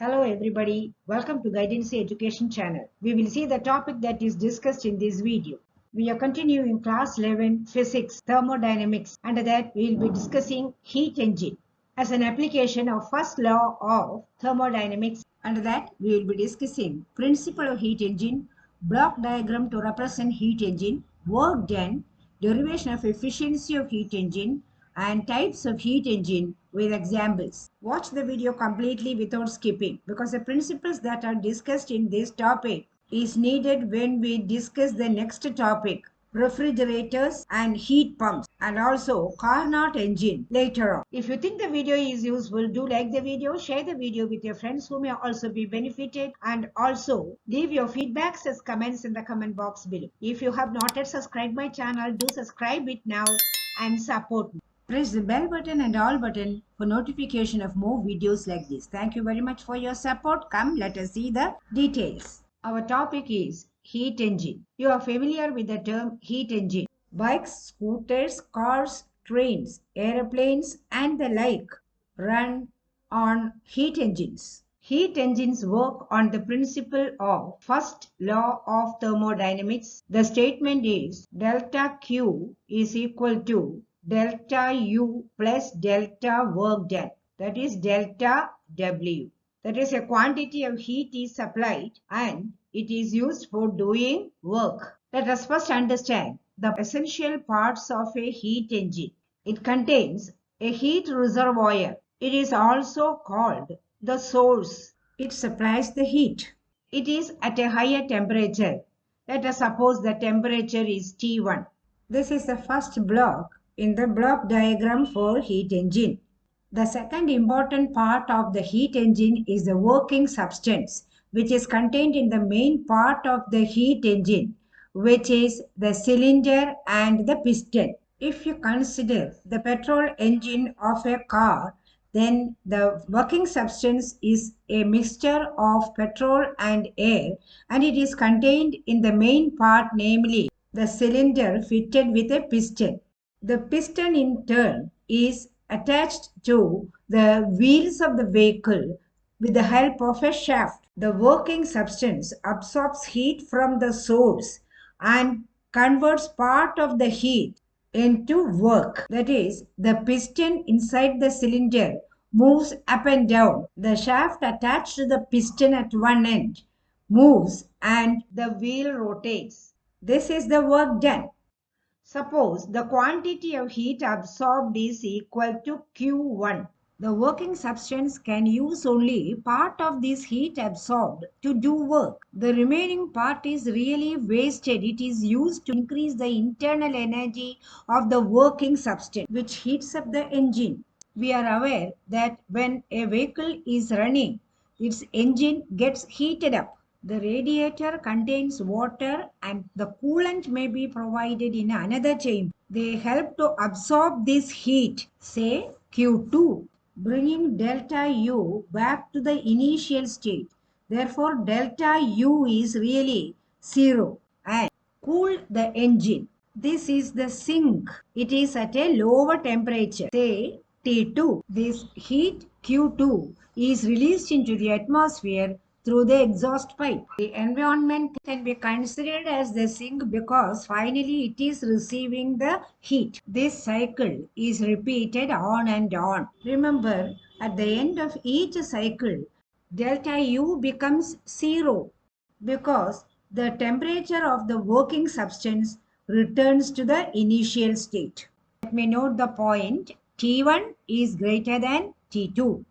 Hello everybody, welcome to Guidancee Education channel. We will see the topic that is discussed in this video. We are continuing class 11 physics thermodynamics. Under that we will be discussing heat engine as an application of first law of thermodynamics. Under that we will be discussing principle of heat engine, block diagram to represent heat engine, work done, derivation of efficiency of heat engine, and types of heat engine with examples. Watch the video completely without skipping because the principles that are discussed in this topic is needed when we discuss the next topic, refrigerators and heat pumps, and also Carnot engine later on. If you think the video is useful, do like the video, share the video with your friends who may also be benefited, and also leave your feedbacks as comments in the comment box below. If you have not yet subscribed my channel, do subscribe it now and support me. Press the bell button and all button for notification of more videos like this. Thank you very much for your support. Come, let us see the details. Our topic is heat engine. You are familiar with the term heat engine. Bikes, scooters, cars, trains, aeroplanes and the like run on heat engines. Heat engines work on the principle of first law of thermodynamics. The statement is delta Q is equal to delta U plus delta work done, that is delta W. That is a quantity of heat is supplied and it is used for doing work. Let us first understand the essential parts of a heat engine. It contains a heat reservoir. It is also called the source. It supplies the heat. It is at a higher temperature. Let us suppose the temperature is T1. This is the first block in the block diagram for heat engine. The second important part of the heat engine is the working substance, which is contained in the main part of the heat engine, which is the cylinder and the piston. If you consider the petrol engine of a car, then the working substance is a mixture of petrol and air, and it is contained in the main part, namely the cylinder fitted with a piston. The piston in turn is attached to the wheels of the vehicle with the help of a shaft. The working substance absorbs heat from the source and converts part of the heat into work. That is, the piston inside the cylinder moves up and down. The shaft attached to the piston at one end moves and the wheel rotates. This is the work done. Suppose the quantity of heat absorbed is equal to Q1. The working substance can use only part of this heat absorbed to do work. The remaining part is really wasted. It is used to increase the internal energy of the working substance, which heats up the engine. We are aware that when a vehicle is running, its engine gets heated up. The radiator contains water and the coolant may be provided in another chamber. They help to absorb this heat, say Q2, bringing delta U back to the initial state. Therefore, delta U is really 0 and cool the engine. This is the sink. It is at a lower temperature, say T2. This heat Q2 is released into the atmosphere through the exhaust pipe. The environment can be considered as the sink because finally it is receiving the heat. This cycle is repeated on and on. Remember, at the end of each cycle, delta U becomes 0 because the temperature of the working substance returns to the initial state. Let me note the point. T1 is greater than T2.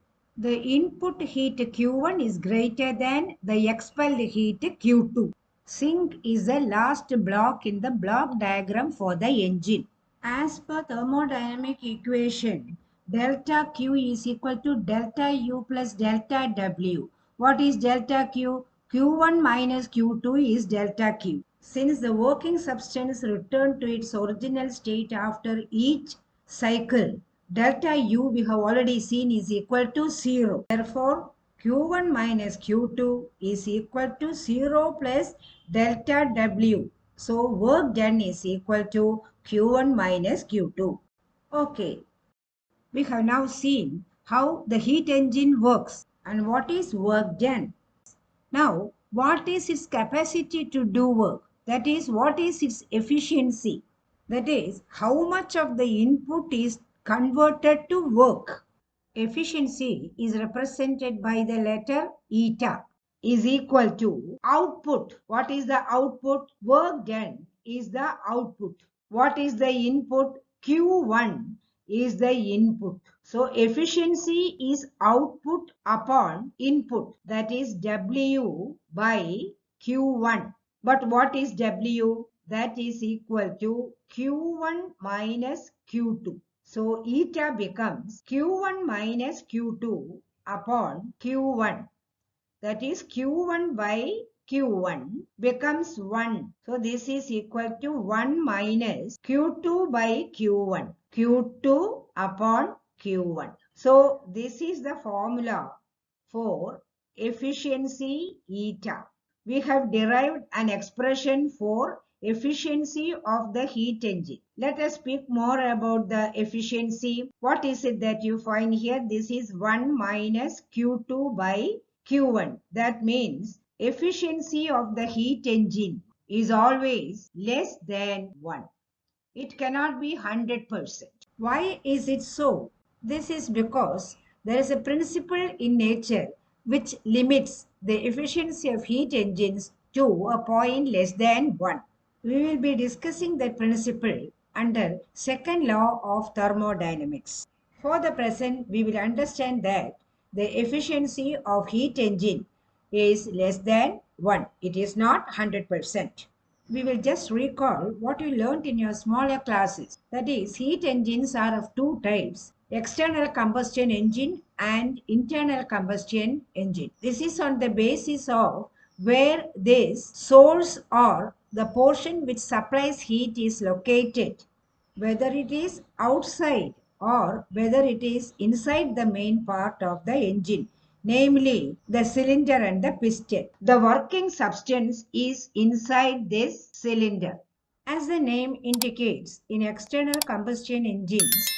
The input heat Q1 is greater than the expelled heat Q2. Sink is the last block in the block diagram for the engine. As per thermodynamic equation, delta Q is equal to delta U plus delta W. What is delta Q? Q1 minus Q2 is delta Q. Since the working substance returned to its original state after each cycle, delta U we have already seen is equal to 0. Therefore, Q1 minus Q2 is equal to 0 plus delta W. So, work done is equal to Q1 minus Q2. Okay, we have now seen how the heat engine works. and what is work done. Now, what is its capacity to do work? That is, what is its efficiency? That is, how much of the input is converted to work. Efficiency is represented by the letter eta is equal to output. What is the output? Work done is the output. What is the input? Q1 is the input. So efficiency is output upon input, that is W by Q1. But what is W? That is equal to Q1 minus Q2. So eta becomes Q1 minus Q2 upon Q1. That is Q1 by Q1 becomes 1. So this is equal to 1 minus Q2 by Q1. Q2 upon Q1. So this is the formula for efficiency eta. We have derived an expression for efficiency of the heat engine. Let us speak more about the efficiency. What is it that you find here? This is 1 minus Q2 by Q1. That means efficiency of the heat engine is always less than 1. It cannot be 100%. Why is it so? This is because there is a principle in nature which limits the efficiency of heat engines to a point less than 1. We will be discussing that principle under second law of thermodynamics. For the present, we will understand that the efficiency of heat engine is less than 1. It is not 100%. We will just recall what you learned in your smaller classes. That is, heat engines are of two types: external combustion engine and internal combustion engine. This is on the basis of where this source or the portion which supplies heat is located, whether it is outside or whether it is inside the main part of the engine, namely the cylinder and the piston. The working substance is inside this cylinder. As the name indicates, in external combustion engines,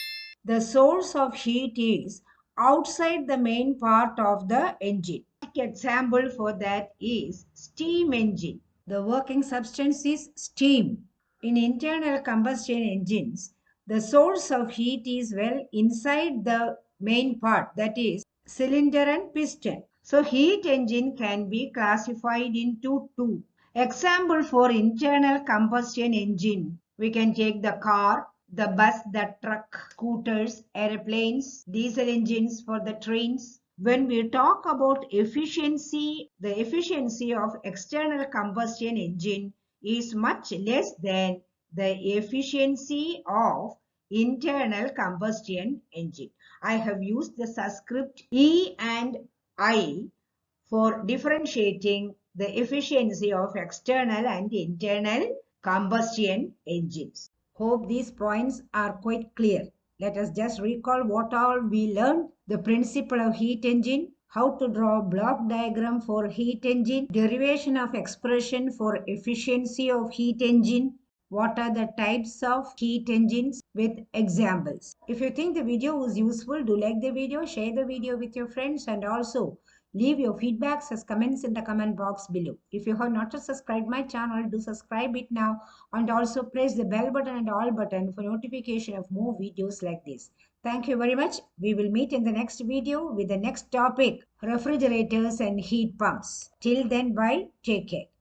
the source of heat is outside the main part of the engine. Example for that is steam engine. The working substance is steam. In internal combustion engines, the source of heat is well inside the main part, that is cylinder and piston. So heat engine can be classified into two. Example for internal combustion engine, we can take the car, the bus, the truck, scooters, airplanes, diesel engines for the trains. When we talk about efficiency, the efficiency of external combustion engine is much less than the efficiency of internal combustion engine. I have used the subscript E and I for differentiating the efficiency of external and internal combustion engines. Hope these points are quite clear. Let us just recall what all we learned: the principle of heat engine, how to draw a block diagram for heat engine, derivation of expression for efficiency of heat engine, what are the types of heat engines with examples. If you think the video was useful, do like the video, share the video with your friends, and also leave your feedbacks as comments in the comment box below. If you have not subscribed my channel, do subscribe it now, and also press the bell button and all button for notification of more videos like this. Thank you very much. We will meet in the next video with the next topic: refrigerators and heat pumps. Till then, bye. Take care.